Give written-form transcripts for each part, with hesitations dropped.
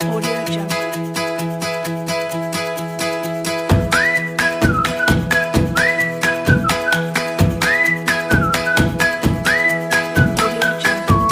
Audio Jungle. Audio Jungle.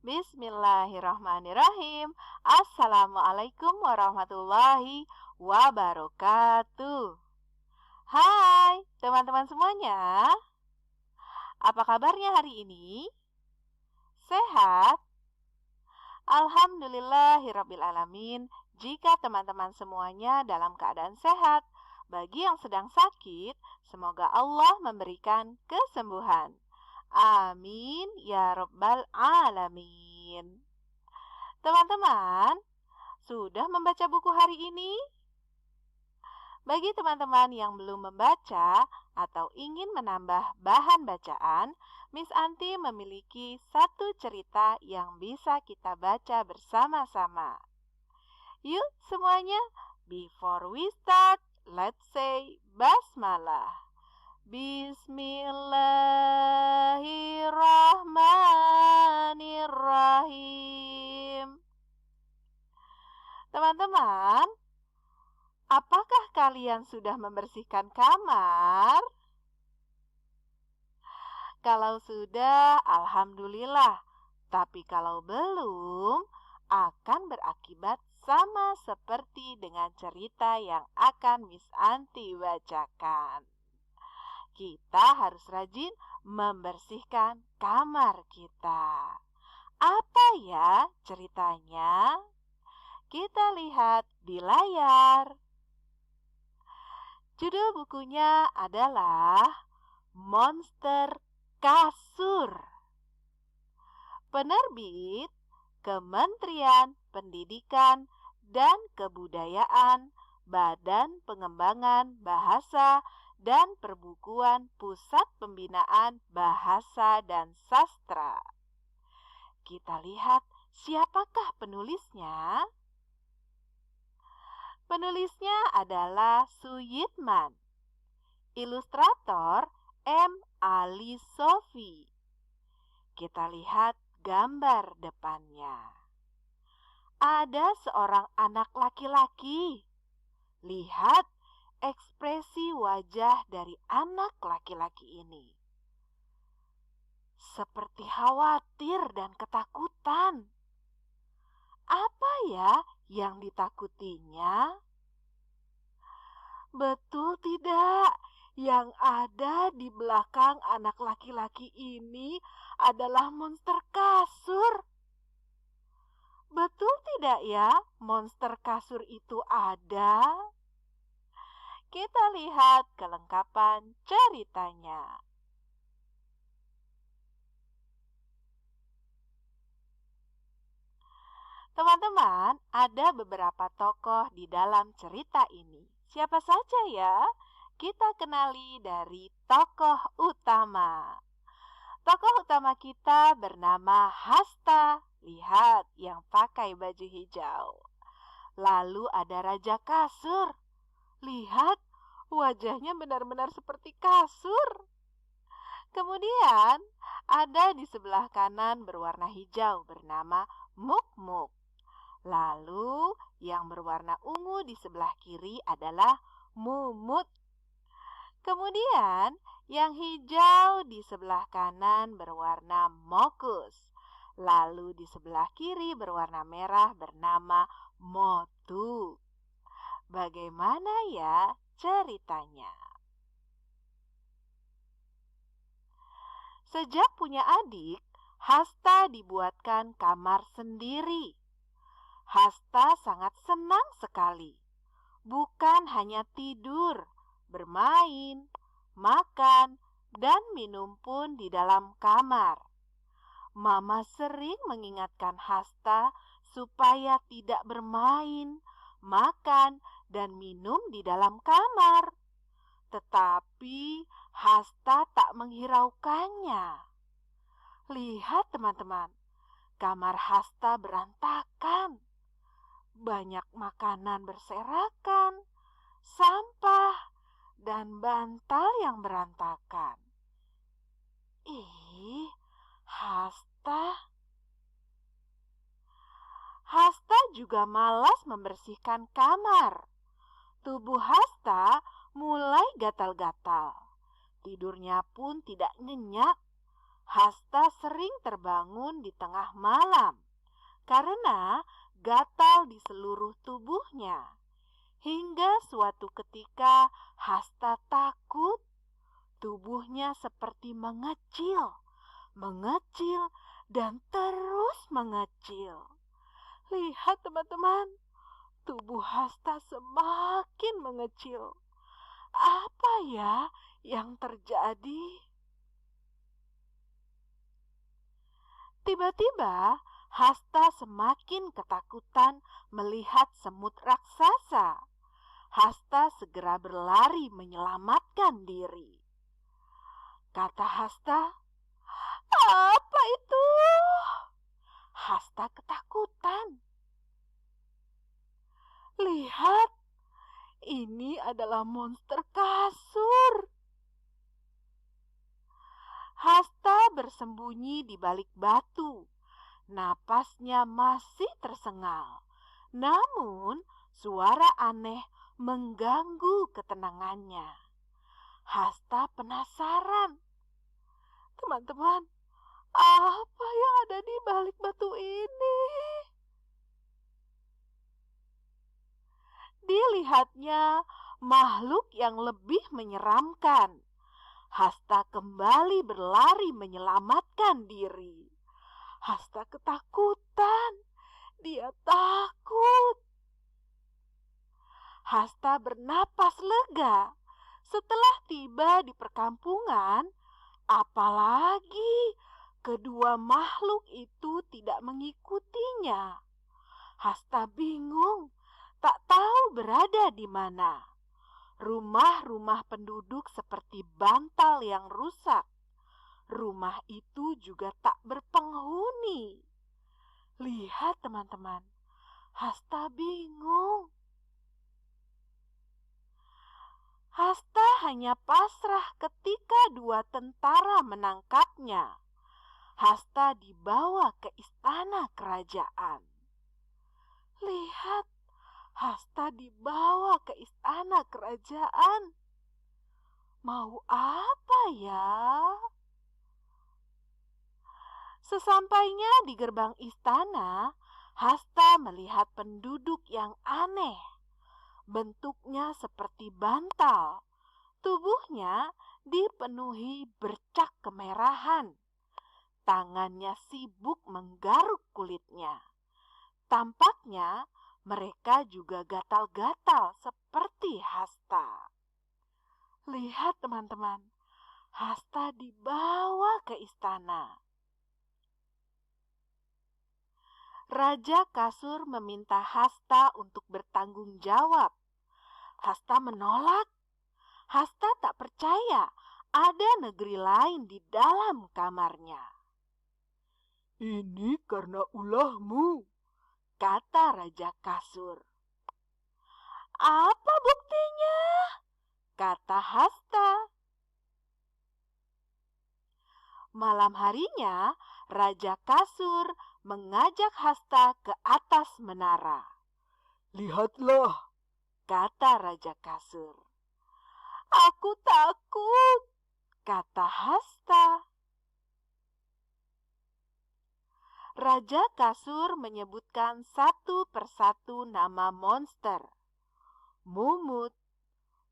Bismillahirrahmanirrahim. Assalamualaikum warahmatullahi wabarakatuh. Hai teman-teman semuanya. Apa kabarnya hari ini? Sehat? Alhamdulillahirrabbilalamin. Jika teman-teman semuanya dalam keadaan sehat, bagi yang sedang sakit, semoga Allah memberikan kesembuhan. Amin ya rabbal alamin. Teman-teman, sudah membaca buku hari ini? Bagi teman-teman yang belum membaca atau ingin menambah bahan bacaan, Miss Anti memiliki satu cerita yang bisa kita baca bersama-sama. Yuk semuanya, before we start, let's say basmalah. Bismillahirrahmanirrahim. Teman-teman, apakah kalian sudah membersihkan kamar? Kalau sudah, alhamdulillah. Tapi kalau belum, akan berakibat sama seperti dengan cerita yang akan Miss Anti bacakan. Kita harus rajin membersihkan kamar kita. Apa ya ceritanya? Kita lihat di layar. Judul bukunya adalah Monster Kasur. Penerbit Kementerian Pendidikan dan Kebudayaan, Badan Pengembangan Bahasa dan Perbukuan Pusat Pembinaan Bahasa dan Sastra. Kita lihat siapakah penulisnya? Penulisnya adalah Suyitman. Ilustrator M. Ali Sofi. Kita lihat gambar depannya. Ada seorang anak laki-laki. Lihat ekspresi wajah dari anak laki-laki ini. Seperti khawatir dan ketakutan. Apa ya yang ditakutinya? Betul tidak? Yang ada di belakang anak laki-laki ini adalah monster kasur. Betul tidak ya, monster kasur itu ada? Kita lihat kelengkapan ceritanya. Teman-teman, ada beberapa tokoh di dalam cerita ini. Siapa saja ya? Kita kenali dari tokoh utama. Tokoh utama kita bernama Hasta. Lihat yang pakai baju hijau. Lalu ada Raja Kasur. Lihat, wajahnya benar-benar seperti kasur. Kemudian ada di sebelah kanan berwarna hijau bernama Muk-Muk. Lalu yang berwarna ungu di sebelah kiri adalah Mumut. Kemudian yang hijau di sebelah kanan berwarna Mokus. Lalu di sebelah kiri berwarna merah bernama Motu. Bagaimana ya ceritanya? Sejak punya adik, Hasta dibuatkan kamar sendiri. Hasta sangat senang sekali. Bukan hanya tidur, bermain, makan, dan minum pun di dalam kamar. Mama sering mengingatkan Hasta supaya tidak bermain, makan, dan minum di dalam kamar. Tetapi Hasta tak menghiraukannya. Lihat teman-teman, kamar Hasta berantakan. Banyak makanan berserakan, sampah, dan bantal yang berantakan. Ih, Hasta. Hasta juga malas membersihkan kamar. Tubuh Hasta mulai gatal-gatal. Tidurnya pun tidak nyenyak. Hasta sering terbangun di tengah malam karena gatal di seluruh tubuhnya. Hingga suatu ketika Hasta takut. Tubuhnya seperti mengecil, dan terus mengecil. Lihat teman-teman, tubuh Hasta semakin mengecil. Apa ya yang terjadi? Tiba-tiba Hasta semakin ketakutan melihat semut raksasa. Hasta segera berlari menyelamatkan diri. Kata Hasta, "Apa itu?" Hasta ketakutan. Lihat, ini adalah monster kasur. Hasta bersembunyi di balik batu. Napasnya masih tersengal. Namun, suara aneh mengganggu ketenangannya. Hasta penasaran. Teman-teman, apa yang ada di balik batu ini? Dilihatnya makhluk yang lebih menyeramkan. Hasta kembali berlari menyelamatkan diri. Hasta ketakutan. Dia takut. Hasta bernapas lega. Setelah tiba di perkampungan, apalagi kedua makhluk itu tidak mengikutinya. Hasta bingung, tak tahu berada di mana. Rumah-rumah penduduk seperti bantal yang rusak. Rumah itu juga tak berpenghuni. Lihat teman-teman, Hasta bingung. Hasta hanya pasrah ketika dua tentara menangkapnya. Hasta dibawa ke istana kerajaan. Lihat, Hasta dibawa ke istana kerajaan. Mau apa ya? Sesampainya di gerbang istana, Hasta melihat penduduk yang aneh. Bentuknya seperti bantal. Tubuhnya dipenuhi bercak kemerahan. Tangannya sibuk menggaruk kulitnya. Tampaknya mereka juga gatal-gatal seperti Hasta. Lihat teman-teman, Hasta dibawa ke istana. Raja Kasur meminta Hasta untuk bertanggung jawab. Hasta menolak. Hasta tak percaya ada negeri lain di dalam kamarnya. "Ini karena ulahmu," kata Raja Kasur. "Apa buktinya?" kata Hasta. Malam harinya, Raja Kasur mengajak Hasta ke atas menara. "Lihatlah," kata Raja Kasur. "Aku takut," kata Hasta. Raja Kasur menyebutkan satu persatu nama monster. Mumut,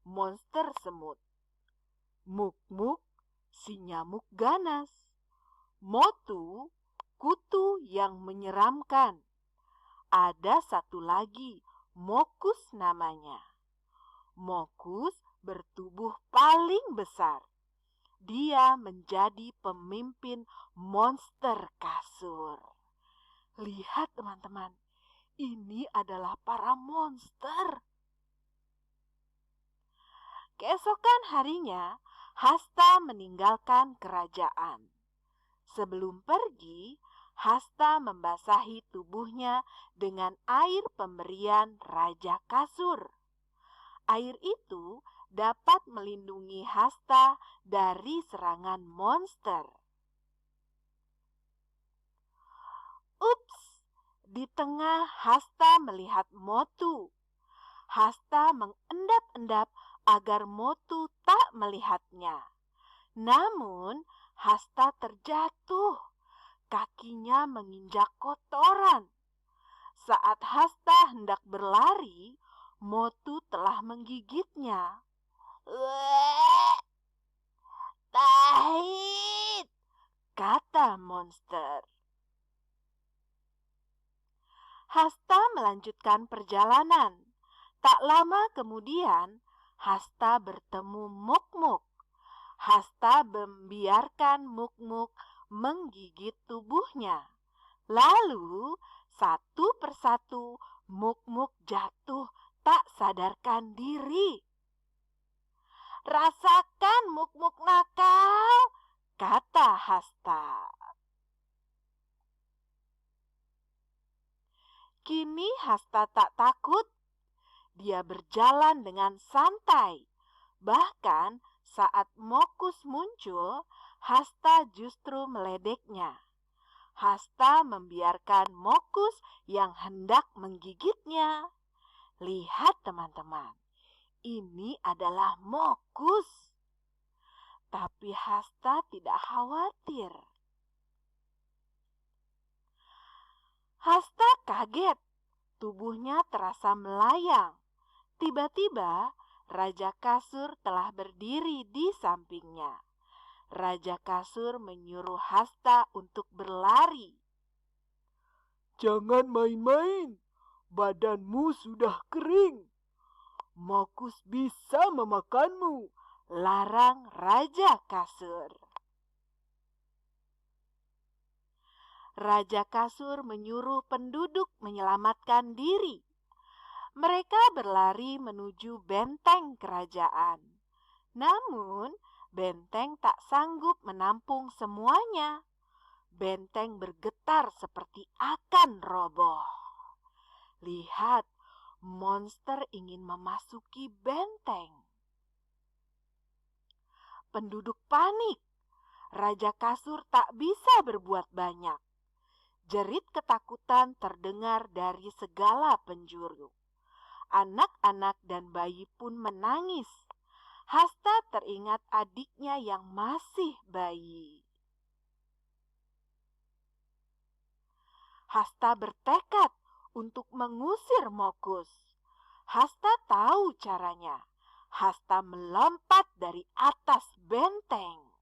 monster semut. Muk-muk, si nyamuk ganas. Motu, kutu yang menyeramkan. Ada satu lagi, Mokus namanya. Mokus bertubuh paling besar. Dia menjadi pemimpin monster kasur. Lihat teman-teman, ini adalah para monster. Keesokan harinya, Hasta meninggalkan kerajaan. Sebelum pergi, Hasta membasahi tubuhnya dengan air pemberian Raja Kasur. Air itu dapat melindungi Hasta dari serangan monster. Ups, di tengah Hasta melihat Motu. Hasta mengendap-endap agar Motu tak melihatnya. Namun, Hasta terjatuh. Kakinya menginjak kotoran. Saat Hasta hendak berlari, Motu telah menggigitnya. "Tahit," kata monster. Hasta melanjutkan perjalanan. Tak lama kemudian, Hasta bertemu Muk-Muk. Hasta membiarkan Muk-Muk menggigit tubuhnya. Lalu, satu persatu Muk-Muk jatuh tak sadarkan diri. "Rasakan, Muk-Muk nakal," kata Hasta. Kini Hasta tak takut. Dia berjalan dengan santai. Bahkan saat Mokus muncul, Hasta justru meledeknya. Hasta membiarkan Mokus yang hendak menggigitnya. Lihat teman-teman, ini adalah Mokus. Tapi Hasta tidak khawatir. Hasta kaget, tubuhnya terasa melayang. Tiba-tiba, Raja Kasur telah berdiri di sampingnya. Raja Kasur menyuruh Hasta untuk berlari. "Jangan main-main, badanmu sudah kering. Mokus bisa memakanmu," larang Raja Kasur. Raja Kasur menyuruh penduduk menyelamatkan diri. Mereka berlari menuju benteng kerajaan. Namun, benteng tak sanggup menampung semuanya. Benteng bergetar seperti akan roboh. Lihat, monster ingin memasuki benteng. Penduduk panik. Raja Kasur tak bisa berbuat banyak. Jerit ketakutan terdengar dari segala penjuru. Anak-anak dan bayi pun menangis. Hasta teringat adiknya yang masih bayi. Hasta bertekad untuk mengusir Mokus. Hasta tahu caranya. Hasta melompat dari atas benteng.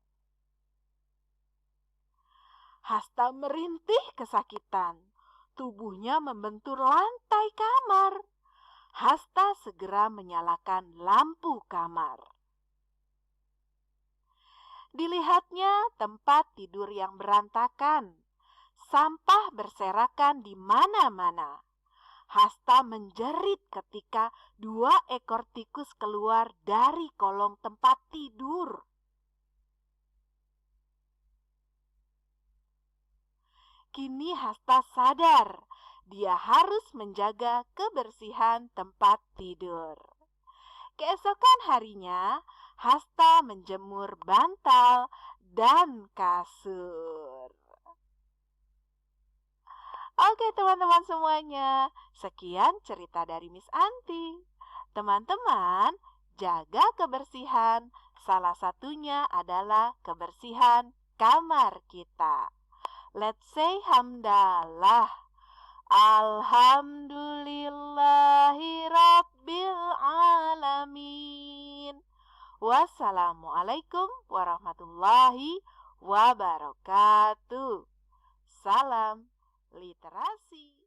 Hasta merintih kesakitan. Tubuhnya membentur lantai kamar. Hasta segera menyalakan lampu kamar. Dilihatnya tempat tidur yang berantakan. Sampah berserakan di mana-mana. Hasta menjerit ketika 2 ekor tikus keluar dari kolong tempat tidur. Kini Hasta sadar, dia harus menjaga kebersihan tempat tidur. Keesokan harinya, Hasta menjemur bantal dan kasur. Oke teman-teman semuanya, sekian cerita dari Miss Anti. Teman-teman, jaga kebersihan. Salah satunya adalah kebersihan kamar kita. Let's say hamdalah. Alhamdulillahi Rabbil Alamin. Wassalamualaikum warahmatullahi wabarakatuh. Salam literasi.